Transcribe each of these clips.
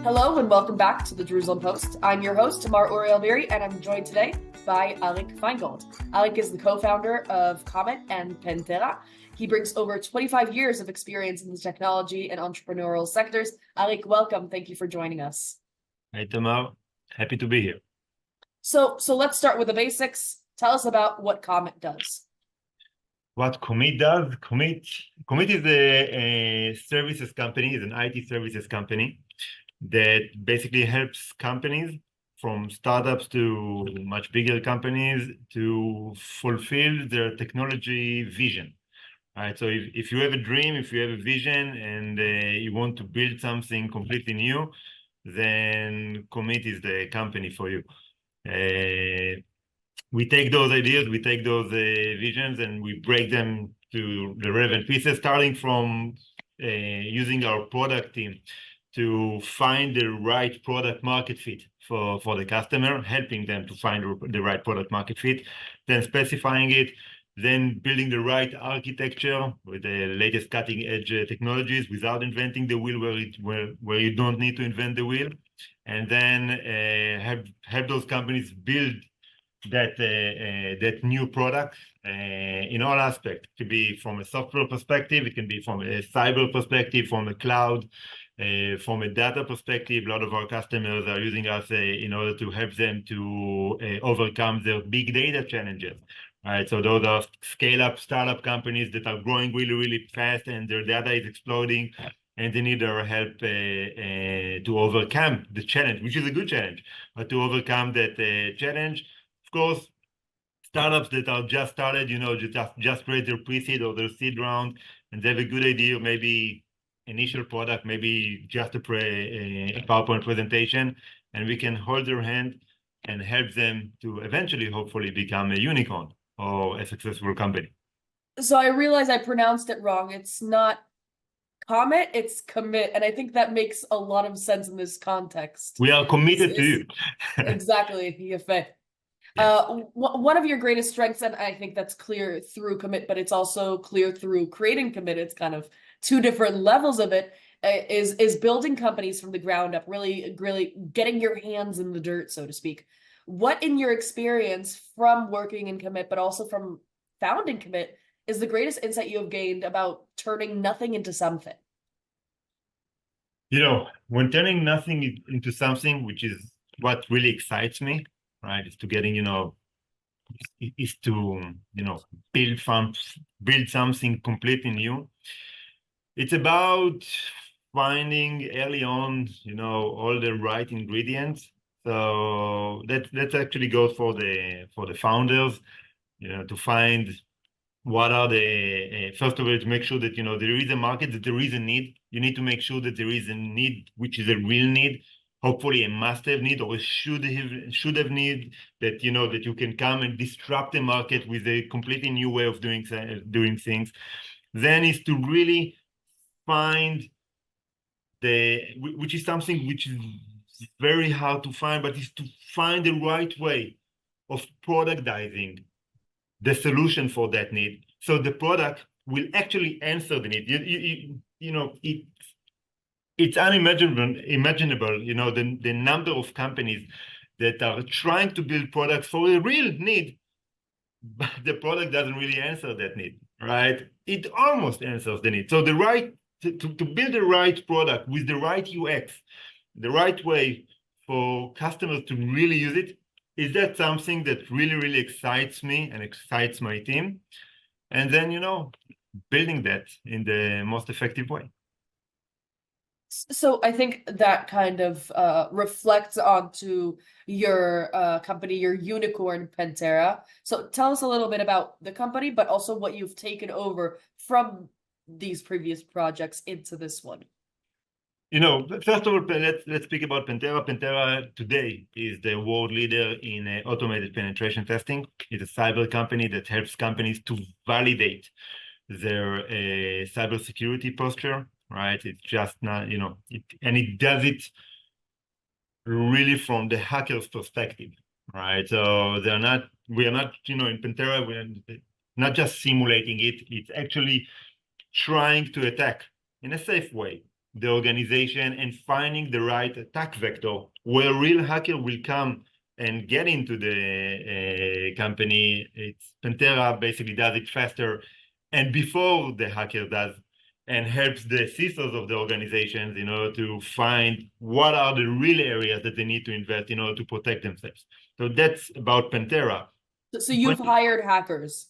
Hello and welcome back to the Jerusalem Post. I'm your host, Tamar Uriel-Beeri, and I'm joined today by Arik Faingold. Arik is the co-founder of Commit and Pentera. He brings over 25 years of experience in the technology and entrepreneurial sectors. Arik, welcome. Thank you for joining us. Hi, Tamar. Happy to be here. So let's start with the basics. Tell us about what Commit does. What Commit does? Commit is a services company, is an IT services company that basically helps companies from startups to much bigger companies to fulfill their technology vision. Right? So if you have a dream, if you have a vision, and you want to build something completely new, then Commit is the company for you. We take those ideas, we take those visions, and we break them to the relevant pieces, starting from using our product team to find the right product market fit for the customer, helping them to find the right product market fit, then specifying it, then building the right architecture with the latest cutting edge technologies without inventing the wheel where you don't need to invent the wheel, and then have those companies build that new product in all aspects. It could be from a software perspective, it can be from a cyber perspective, from a cloud, from a data perspective. A lot of our customers are using us in order to help them to overcome their big data challenges. Right, so those are scale-up startup companies that are growing really, really fast, and their data is exploding, and they need our help to overcome the challenge, which is a good challenge, but to overcome that challenge. Of course, startups that are just started, just raise their pre-seed or their seed round, and they have a good idea, maybe initial product, maybe just a PowerPoint presentation, and we can hold their hand and help them to eventually, hopefully, become a unicorn or a successful company. So I realize I pronounced it wrong. It's not Commit, it's Commit. And I think that makes a lot of sense in this context. We are committed to you. Exactly. Yafeh. One of your greatest strengths, and I think that's clear through Commit, but it's also clear through creating Commit. It's kind of two different levels of it, is building companies from the ground up, really getting your hands in the dirt, so to speak. What, in your experience from working in Commit, but also from founding Commit, is the greatest insight you have gained about turning nothing into something? When turning nothing into something, which is what really excites me, right, is to getting, is to, build something completely new. It's about finding early on, all the right ingredients. So that actually goes for the founders, to find what are the first of all, to make sure that there is a market, that there is a need. You need to make sure that there is a need, which is a real need, hopefully a must-have need or a should-have need, that that you can come and disrupt the market with a completely new way of doing things. Then is to really find which is something which is very hard to find, but is to find the right way of productizing the solution for that need, so the product will actually answer the need. It's unimaginable, the number of companies that are trying to build products for a real need, but the product doesn't really answer that need, right? It almost answers the need. So to build the right product with the right UX, the right way for customers to really use it, is that something that really, really excites me and excites my team? And then, building that in the most effective way. So I think that kind of reflects onto your company, your unicorn, Pentera. So tell us a little bit about the company, but also what you've taken over from these previous projects into this one. First of all, let's speak about Pentera. Pentera today is the world leader in automated penetration testing. It's a cyber company that helps companies to validate their cybersecurity posture, right? It's just not, and it does it really from the hacker's perspective, right? So we are not, in Pentera, we're not just simulating it, it's actually trying to attack in a safe way the organization and finding the right attack vector where a real hacker will come and get into the company. Pentera basically does it faster and before the hacker does, and helps the CISOs of the organizations in order to find what are the real areas that they need to invest in order to protect themselves. So that's about Pentera. So you've hired hackers,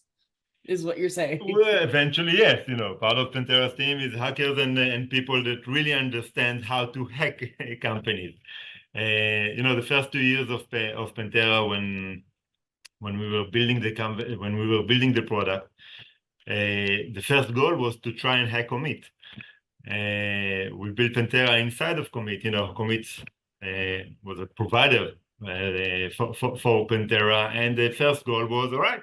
is what you're saying. Well, eventually, yes. Part of Pentera's team is hackers and people that really understand how to hack companies. The first 2 years of Pentera, when we were building the product, the first goal was to try and hack Commit. We built Pentera inside of Commit. Commit was a provider for Pentera, and the first goal was, all right,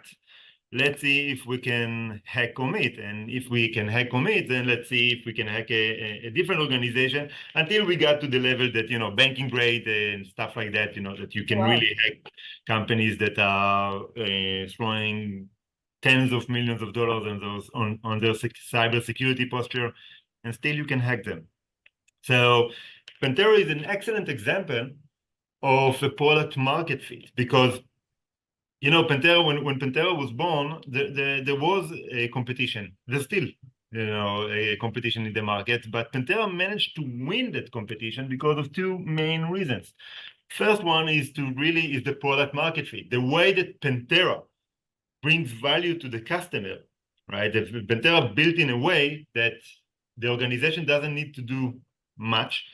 let's see if we can hack Commit, and if we can hack Commit, then let's see if we can hack a different organization, until we got to the level that banking grade and stuff like that. That you can really hack companies that are throwing tens of millions of dollars on their cyber security posture, and still you can hack them. So Pentera is an excellent example of a product market fit, because Pentera, when Pentera was born, there was a competition. There's still a competition in the market, but Pentera managed to win that competition because of two main reasons. First one is the product market fit. The way that Pentera brings value to the customer, right? Pentera built in a way that the organization doesn't need to do much,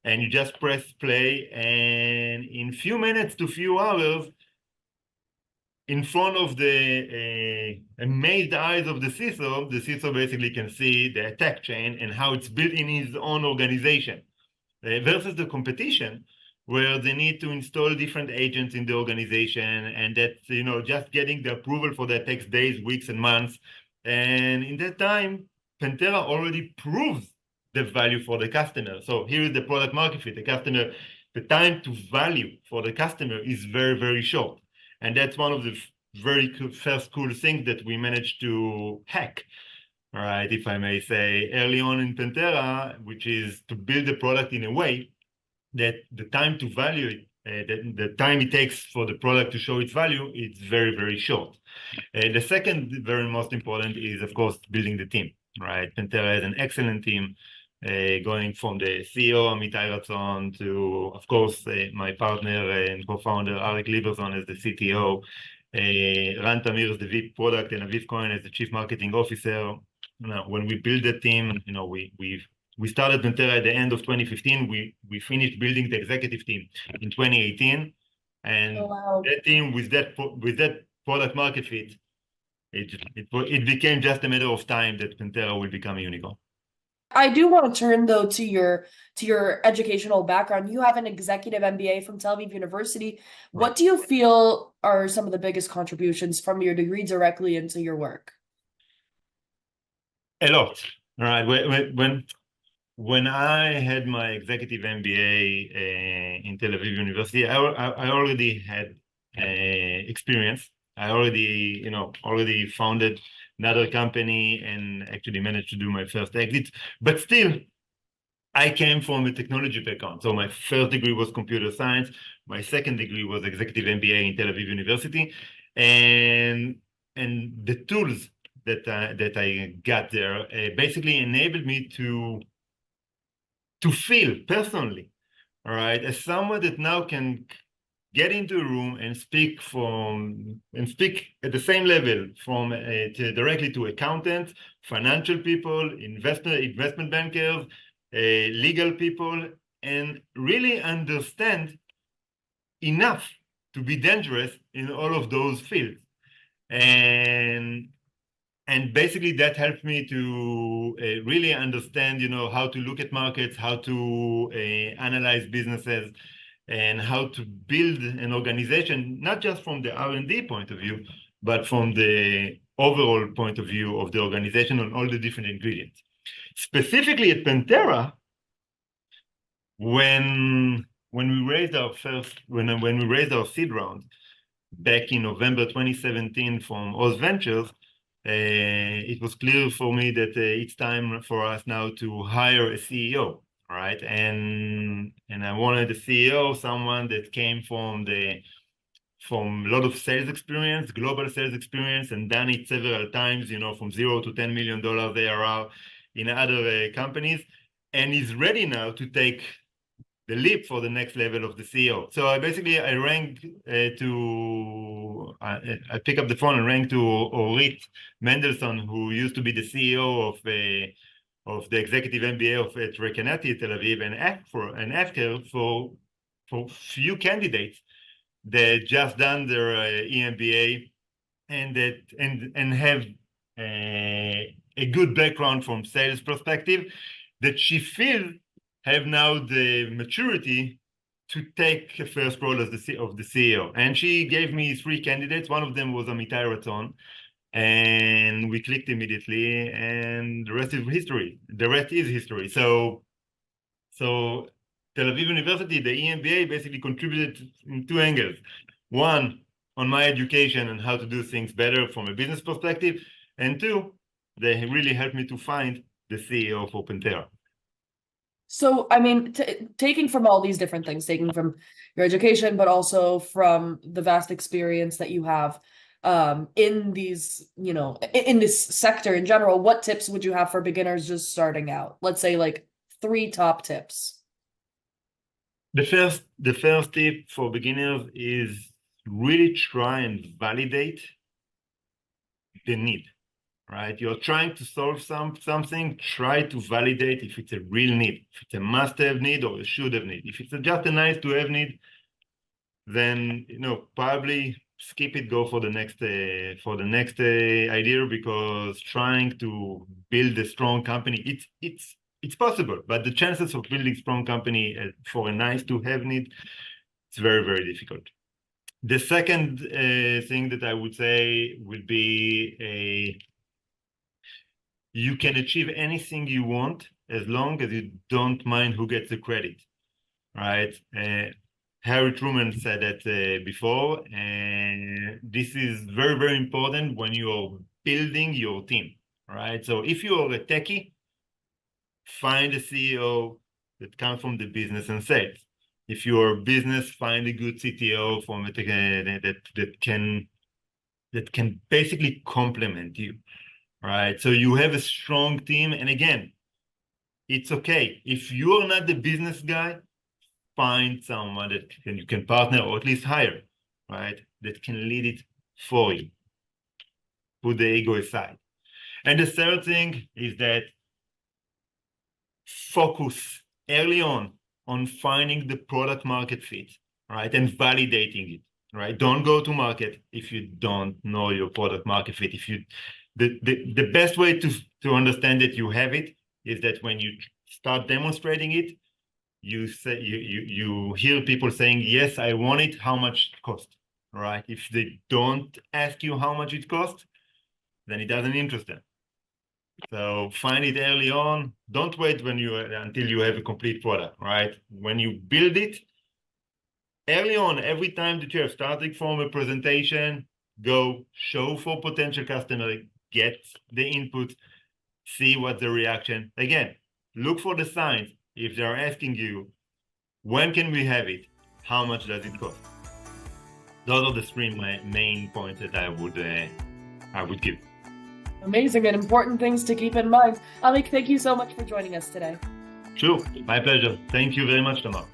and you just press play, and in few minutes to few hours, in front of the amazed eyes of the CISO basically can see the attack chain and how it's built in his own organization, versus the competition, where they need to install different agents in the organization, and that just getting the approval for that takes days, weeks, and months. And in that time, Pentera already proves the value for the customer. So here is the product market fit. The time to value for the customer is very, very short, and that's one of the very first cool things that we managed to hack. All right, if I may say, early on in Pentera, which is to build the product in a way that the time to value it, the time it takes for the product to show its value, it's very, very short. The second very most important is, of course, building the team, right? Pentera has an excellent team, going from the CEO, Amitai Ratzon, to, of course, my partner and co-founder, Arik Faingold, as the CTO, Ran Tamir as the VP Product, and Aviv Cohen as the Chief Marketing Officer. When we build the team, we started Pentera at the end of 2015. We finished building the executive team in 2018, and that team with that product market fit, it became just a matter of time that Pentera will become a unicorn. I do want to turn though to your educational background. You have an executive MBA from Tel Aviv University. Right. What do you feel are some of the biggest contributions from your degree directly into your work? A lot. All right. When I had my executive MBA in Tel Aviv University, I already had experience. I already founded another company and actually managed to do my first exit. But still, I came from a technology background. So my first degree was computer science. My second degree was executive MBA in Tel Aviv University. And the tools that I got there basically enabled me to feel personally, all right, as someone that now can get into a room and speak at the same level directly to accountants, financial people, investment bankers, legal people, and really understand enough to be dangerous in all of those fields. And basically that helped me to really understand, how to look at markets, how to analyze businesses, and how to build an organization, not just from the R&D point of view, but from the overall point of view of the organization on all the different ingredients. Specifically at Pentera, when we raised our seed round back in November 2017 from Oz Ventures, it was clear for me that it's time for us now to hire a CEO, right? And I wanted a CEO, someone that came from a lot of sales experience, global sales experience, and done it several times, from $0 to $10 million ARR in other companies, and is ready now to take the leap for the next level of the CEO. So I rang I pick up the phone and rang to Orit Mendelson, who used to be the CEO of the executive MBA at Rekanati Tel Aviv, and asked her for few candidates that just done their EMBA and have a good background from sales perspective, that she feels have now the maturity to take a first role as the CEO. And she gave me 3 candidates. One of them was Amitai Ratzon, and we clicked immediately, and the rest is history. So Tel Aviv University, the EMBA, basically contributed in 2 angles. One, on my education and how to do things better from a business perspective, and 2, they really helped me to find the CEO for Pentera. So, I mean, taking from all these different things, taking from your education, but also from the vast experience that you have in these, in this sector in general, what tips would you have for beginners just starting out? Let's say like 3 top tips. The first tip for beginners is really try and validate the need. Right? You're trying to solve something, try to validate if it's a real need, if it's a must-have need or a should-have need. If it's just a nice-to-have need, then probably skip it, go for the next idea, because trying to build a strong company, it's possible, but the chances of building strong company for a nice-to-have need, it's very, very difficult. The second thing that I would say would be you can achieve anything you want as long as you don't mind who gets the credit, right? Harry Truman said that before, and this is very, very important when you are building your team, right? So if you are a techie, find a CEO that comes from the business and sales. If you are a business, find a good CTO from that can basically complement you. Right, so you have a strong team, and again, it's okay if you are not the business guy. Find someone that you can partner or at least hire, right? That can lead it for you. Put the ego aside. And the third thing is that focus early on finding the product market fit, right, and validating it. Right, don't go to market if you don't know your product market fit. The best way to understand that you have it is that when you start demonstrating it, you hear people saying, yes, I want it, how much it costs, right? If they don't ask you how much it costs, then it doesn't interest them. So find it early on. Don't wait until you have a complete product, right? When you build it, early on, every time that you're starting from a presentation, go show for potential customer, get the input, see what the reaction. Again, look for the signs. If they're asking you, when can we have it? How much does it cost? Those are the 3 main points that I would give. Amazing and important things to keep in mind. Arik, thank you so much for joining us today. Sure, my pleasure. Thank you very much, Tamar.